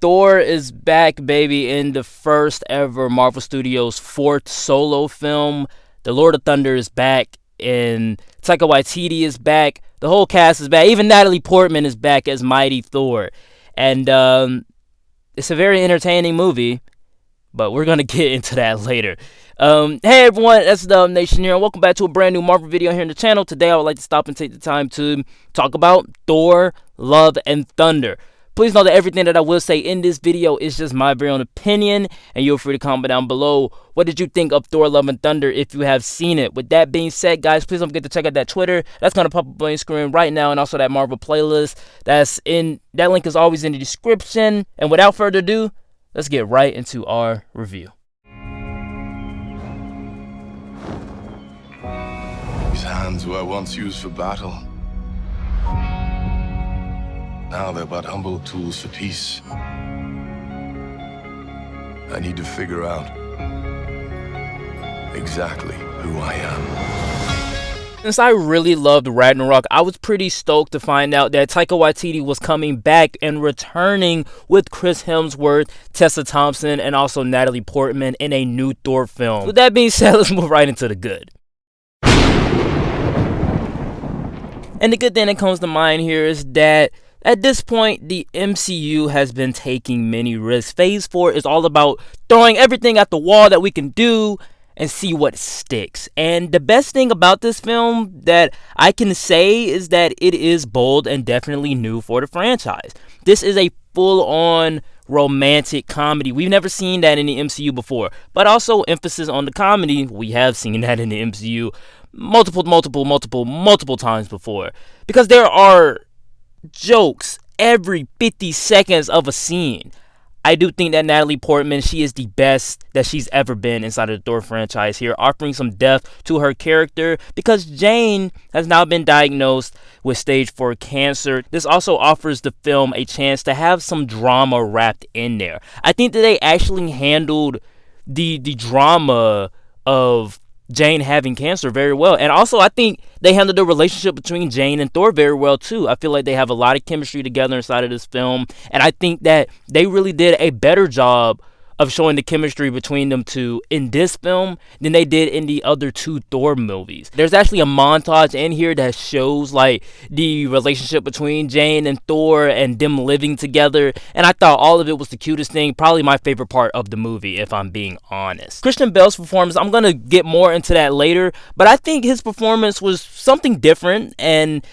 Thor is back, baby, in the first ever Marvel Studios 4th solo film. The Lord of Thunder is back, and Taika Waititi is back. The whole cast is back. Even Natalie Portman is back as Mighty Thor. And it's a very entertaining movie, but we're going to get into that later. Hey everyone, that's the Nation here, and welcome back to a brand new Marvel video here on the channel. Today I would like to stop and take the time to talk about Thor Love and Thunder. Please know that everything that I will say in this video is just my very own opinion, and you're free to comment down below. What did you think of Thor Love and Thunder if you have seen it? With that being said, guys, please don't forget to check out that Twitter. That's going to pop up on your screen right now, and also that Marvel playlist. That link is always in the description. And without further ado, let's get right into our review. These hands were once used for battle. Now they're but humble tools for peace. I need to figure out exactly who I am. Since I really loved Ragnarok, I was pretty stoked to find out that Taika Waititi was coming back and returning with Chris Hemsworth, Tessa Thompson, and also Natalie Portman in a new Thor film. With that being said, let's move right into the good. And the good thing that comes to mind here is that at this point, the MCU has been taking many risks. Phase 4 is all about throwing everything at the wall that we can do and see what sticks. And the best thing about this film that I can say is that it is bold and definitely new for the franchise. This is a full-on romantic comedy. We've never seen that in the MCU before. But also emphasis on the comedy. We have seen that in the MCU multiple times before. Because there are jokes every 50 seconds of a scene. I do think that Natalie Portman, she is the best that she's ever been inside of the Thor franchise here, offering some depth to her character because Jane has now been diagnosed with stage 4 cancer. This also offers the film a chance to have some drama wrapped in there. I think that they actually handled the drama of Jane having cancer very well. And also, I think they handled the relationship between Jane and Thor very well, too. I feel like they have a lot of chemistry together inside of this film. And I think that they really did a better job of showing the chemistry between them two in this film than they did in the other two Thor movies. There's actually a montage in here that shows like the relationship between Jane and Thor and them living together, and I thought all of it was the cutest thing, probably my favorite part of the movie if I'm being honest. Christian Bale's performance, I'm gonna get more into that later, but I think his performance was something different and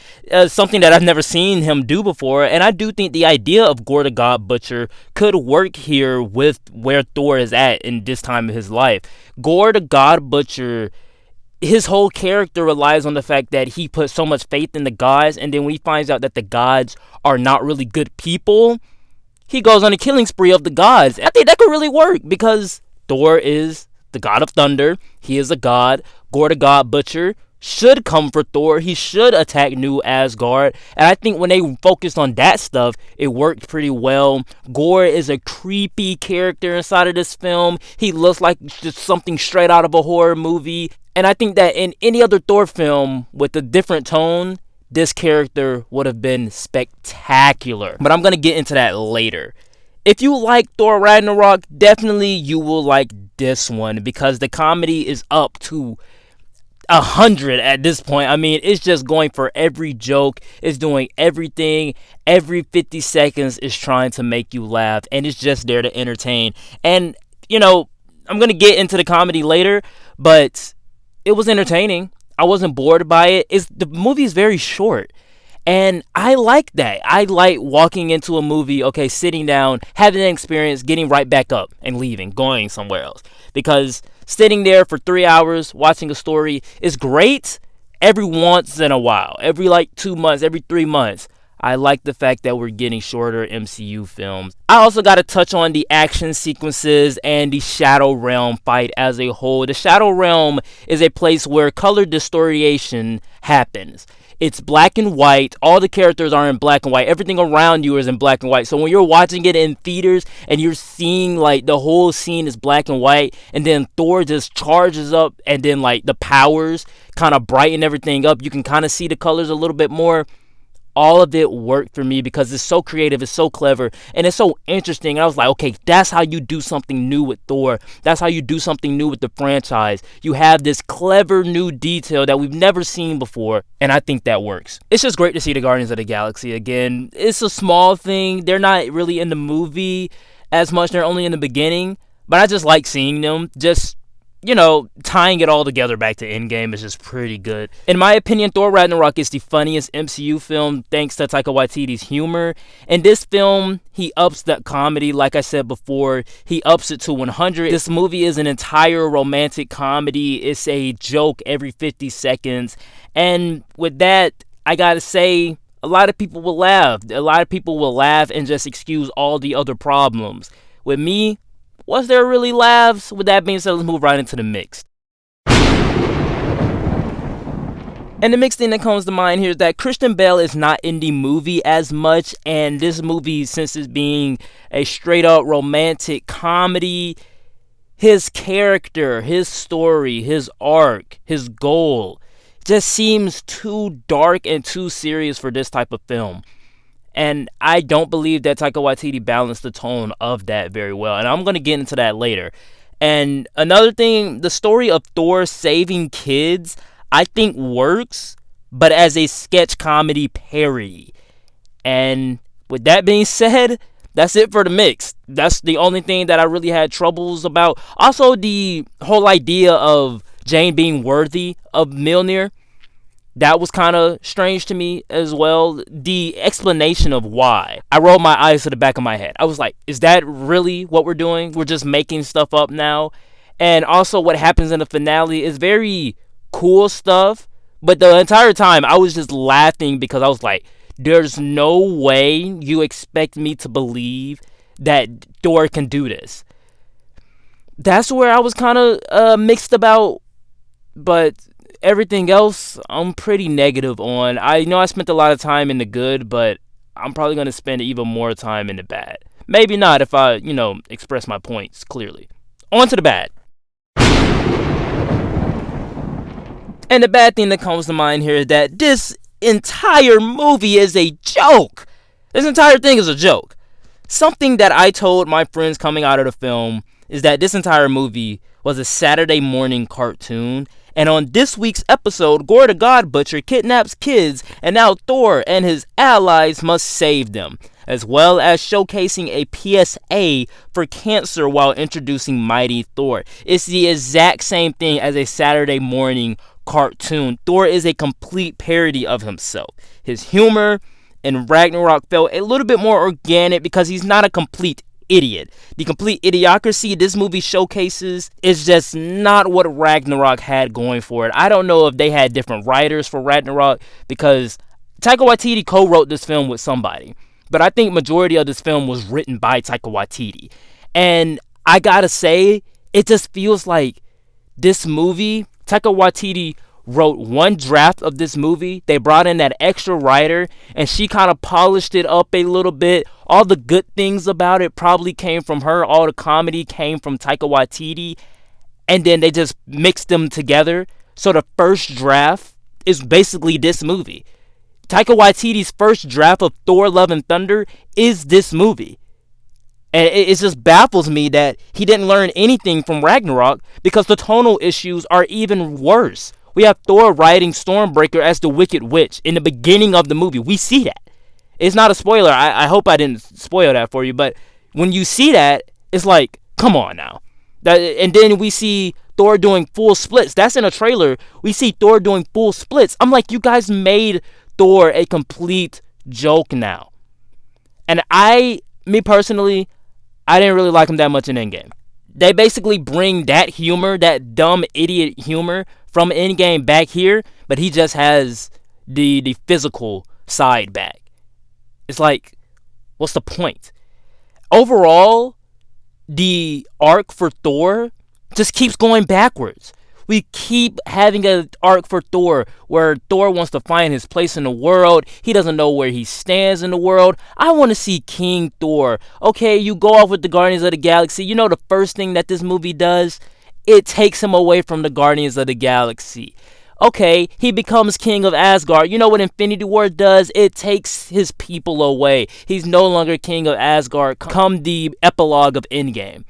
something that I've never seen him do before, and I do think the idea of Gore the God Butcher could work here with where Thor is at in this time of his life. Gore the God Butcher, his whole character relies on the fact that he put so much faith in the gods, and then when he finds out that the gods are not really good people, he goes on a killing spree of the gods. I think that could really work because Thor is the god of thunder. He is a god. Gore the God Butcher should come for Thor. He should attack New Asgard. And I think when they focused on that stuff, it worked pretty well. Gore is a creepy character inside of this film. He looks like just something straight out of a horror movie. And I think that in any other Thor film with a different tone, this character would have been spectacular. But I'm going to get into that later. If you like Thor Ragnarok, definitely you will like this one because the comedy is up to 100 at this point. I mean, it's just going for every joke. It's doing everything. Every 50 seconds is trying to make you laugh, and it's just there to entertain. And, you know, I'm going to get into the comedy later, but it was entertaining. I wasn't bored by it. The movie is very short, and I like that. I like walking into a movie, okay, sitting down, having an experience, getting right back up and leaving, going somewhere else. Because sitting there for 3 hours watching a story is great every once in a while. Every like 2 months, every 3 months. I like the fact that we're getting shorter MCU films. I also got to touch on the action sequences and the Shadow Realm fight as a whole. The Shadow Realm is a place where color distortion happens. It's black and white. All the characters are in black and white. Everything around you is in black and white. So when you're watching it in theaters and you're seeing like the whole scene is black and white, and then Thor just charges up and then like the powers kind of brighten everything up, you can kind of see the colors a little bit more. all of it worked for me because it's so creative, it's so clever, and it's so interesting. And I was like, okay, that's how you do something new with Thor. That's how you do something new with the franchise. You have this clever new detail that we've never seen before, and I think that works. It's just great to see the Guardians of the Galaxy again. It's a small thing. They're not really in the movie as much. They're only in the beginning, but I just like seeing them. Just, tying it all together back to Endgame is just pretty good. In my opinion, Thor Ragnarok is the funniest MCU film thanks to Taika Waititi's humor. In this film, he ups that comedy, like I said before. He ups it to 100. This movie is an entire romantic comedy. It's a joke every 50 seconds. And with that, I gotta say, a lot of people will laugh. A lot of people will laugh and just excuse all the other problems. With me, was there really laughs? With that being said, let's move right into the mixed. And the mixed thing that comes to mind here is that Christian Bale is not in the movie as much, and this movie, since it's being a straight up romantic comedy, his character, his story, his arc, his goal just seems too dark and too serious for this type of film. And I don't believe that Taika Waititi balanced the tone of that very well. And I'm going to get into that later. And another thing, the story of Thor saving kids, I think works, but as a sketch comedy parody. And with that being said, that's it for the mix. That's the only thing that I really had troubles about. Also, the whole idea of Jane being worthy of Mjolnir, that was kind of strange to me as well. The explanation of why. I rolled my eyes to the back of my head. I was like, is that really what we're doing? We're just making stuff up now? And also what happens in the finale is very cool stuff. But the entire time I was just laughing because I was like, there's no way you expect me to believe that Thor can do this. That's where I was kind of mixed about. But everything else, I'm pretty negative on. I know I spent a lot of time in the good, but I'm probably going to spend even more time in the bad. Maybe not if I, express my points clearly. On to the bad. And the bad thing that comes to mind here is that this entire movie is a joke. This entire thing is a joke. Something that I told my friends coming out of the film is that this entire movie was a Saturday morning cartoon. And on this week's episode, Gore the God Butcher kidnaps kids, and now Thor and his allies must save them, as well as showcasing a PSA for cancer while introducing Mighty Thor. It's the exact same thing as a Saturday morning cartoon. Thor is a complete parody of himself. His humor in Ragnarok felt a little bit more organic because he's not a complete idiot. The complete idiocracy this movie showcases is just not what Ragnarok had going for it. I don't know if they had different writers for Ragnarok because Taika Waititi co-wrote this film with somebody. But I think majority of this film was written by Taika Waititi. And I gotta say, it just feels like this movie, Taika Waititi wrote one draft of this movie. They brought in that extra writer, and she kind of polished it up a little bit. All the good things about it probably came from her. All the comedy came from Taika Waititi. And then they just mixed them together. So the first draft is basically this movie. Taika Waititi's first draft of Thor Love and Thunder is this movie. And it just baffles me that he didn't learn anything from Ragnarok because the tonal issues are even worse. We have Thor riding Stormbreaker as the Wicked Witch in the beginning of the movie. We see that. It's not a spoiler. I hope I didn't spoil that for you. But when you see that, it's like, come on now. And then we see Thor doing full splits. That's in a trailer. We see Thor doing full splits. I'm like, you guys made Thor a complete joke now. And me personally, I didn't really like him that much in Endgame. They basically bring that humor, that dumb idiot humor from Endgame back here, but he just has the physical side back. It's like, what's the point? Overall, the arc for Thor just keeps going backwards. We keep having an arc for Thor where Thor wants to find his place in the world. He doesn't know where he stands in the world. I want to see King Thor. Okay, you go off with the Guardians of the Galaxy. You know the first thing that this movie does? It takes him away from the Guardians of the Galaxy. Okay, he becomes king of Asgard. You know what Infinity War does? It takes his people away. He's no longer king of Asgard come the epilogue of Endgame.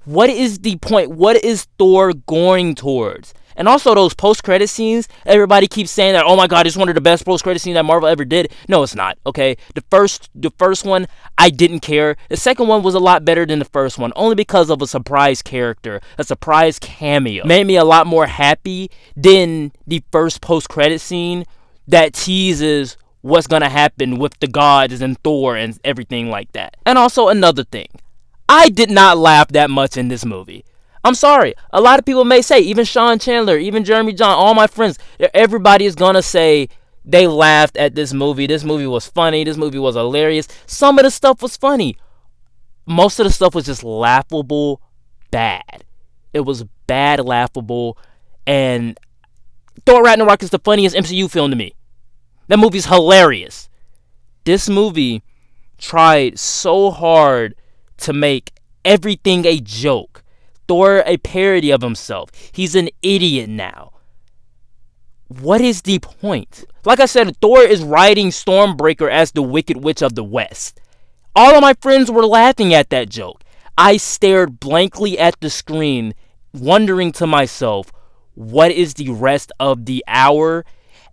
What is the point? What is Thor going towards? And also those post-credit scenes, everybody keeps saying that, oh my god, it's one of the best post-credit scenes that Marvel ever did. No, it's not, okay? The first one, I didn't care. The second one was a lot better than the first one, only because of a surprise character, a surprise cameo. Made me a lot more happy than the first post-credit scene that teases what's gonna happen with the gods and Thor and everything like that. And also another thing, I did not laugh that much in this movie. I'm sorry. A lot of people may say, even Sean Chandler, even Jeremy John, all my friends, everybody is going to say they laughed at this movie. This movie was funny. This movie was hilarious. Some of the stuff was funny. Most of the stuff was just laughable bad. It was bad, laughable, and Thor Ragnarok is the funniest MCU film to me. That movie's hilarious. This movie tried so hard to make everything a joke. Thor a parody of himself. He's an idiot now. What is the point? Like I said, Thor is riding Stormbreaker as the Wicked Witch of the West. All of my friends were laughing at that joke. I stared blankly at the screen, wondering to myself, what is the rest of the hour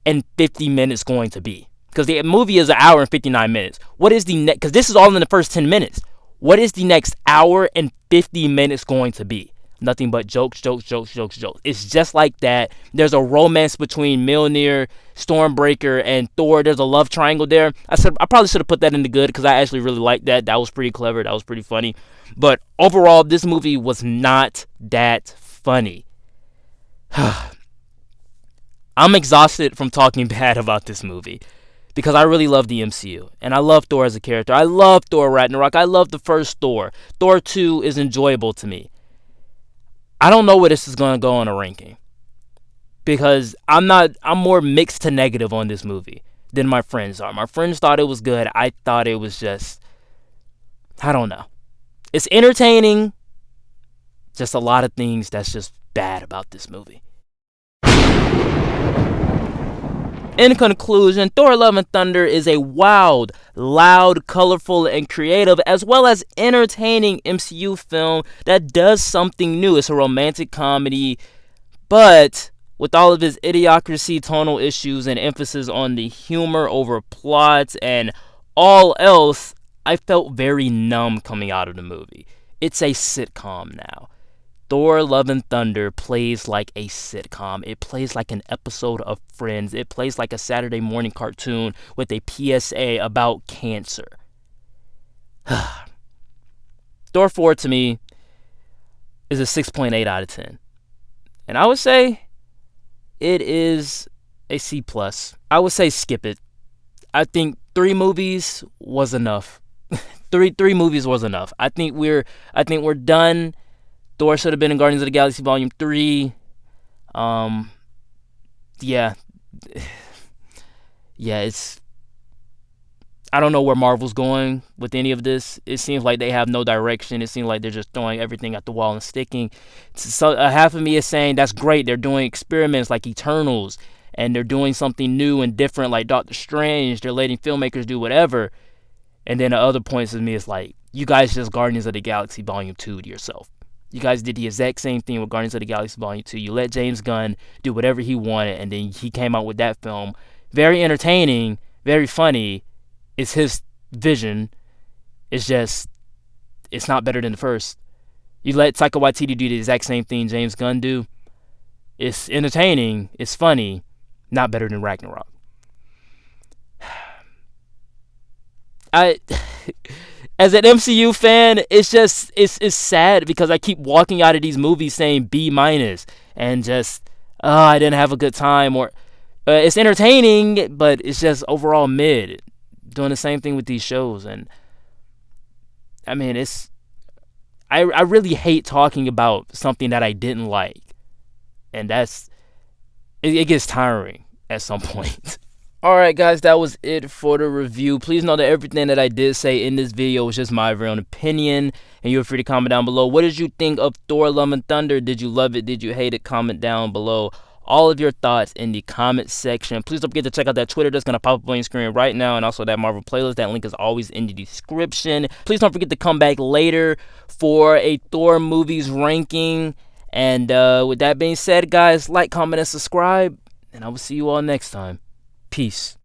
and 50 minutes going to be? Because the movie is an hour and 59 minutes. What is the next? Because this is all in the first 10 minutes. What is the next hour and 50 minutes going to be? Nothing but jokes, jokes, jokes, jokes, jokes. It's just like that. There's a romance between Mjolnir, Stormbreaker, and Thor. There's a love triangle there. I probably should have put that in the good because I actually really liked that. That was pretty clever. That was pretty funny. But overall, this movie was not that funny. I'm exhausted from talking bad about this movie, because I really love the MCU, and I love Thor as a character. I love Thor Ragnarok. I love the first Thor. Thor 2 is enjoyable to me. I don't know where this is going to go on a ranking, because I'm more mixed to negative on this movie than my friends are. My friends thought it was good. I thought it was just, I don't know. It's entertaining, just a lot of things that's just bad about this movie. In conclusion, Thor Love and Thunder is a wild, loud, colorful, and creative, as well as entertaining MCU film that does something new. It's a romantic comedy, but with all of its idiocracy, tonal issues, and emphasis on the humor over plots and all else, I felt very numb coming out of the movie. It's a sitcom now. Thor Love and Thunder plays like a sitcom. It plays like an episode of Friends. It plays like a Saturday morning cartoon with a PSA about cancer. Thor 4 to me is a 6.8 out of 10. And I would say it is a C+. I would say skip it. I think 3 movies was enough. three movies was enough. I think we're done. Thor should have been in Guardians of the Galaxy Volume 3. Yeah, it's... I don't know where Marvel's going with any of this. It seems like they have no direction. It seems like they're just throwing everything at the wall and sticking. So half of me is saying that's great. They're doing experiments like Eternals, and they're doing something new and different like Doctor Strange. They're letting filmmakers do whatever. And then the other points of me is like, you guys just Guardians of the Galaxy Volume 2 to yourself. You guys did the exact same thing with Guardians of the Galaxy Volume 2. You let James Gunn do whatever he wanted, and then he came out with that film. Very entertaining, very funny. It's his vision. It's just, it's not better than the first. You let Taika Waititi do the exact same thing James Gunn do. It's entertaining. It's funny. Not better than Ragnarok. As an MCU fan, it's just, it's sad because I keep walking out of these movies saying B- and just, I didn't have a good time, or it's entertaining, but it's just overall mid. Doing the same thing with these shows, and I mean, I really hate talking about something that I didn't like, and it gets tiring at some point. Alright guys, that was it for the review. Please know that everything that I did say in this video was just my very own opinion, and you're free to comment down below. What did you think of Thor Love and Thunder? Did you love it? Did you hate it? Comment down below. all of your thoughts in the comment section. Please don't forget to check out that Twitter that's going to pop up on your screen right now, and also that Marvel playlist. That link is always in the description. Please don't forget to come back later for a Thor movies ranking. And with that being said, guys, like, comment, and subscribe, and I will see you all next time. Peace.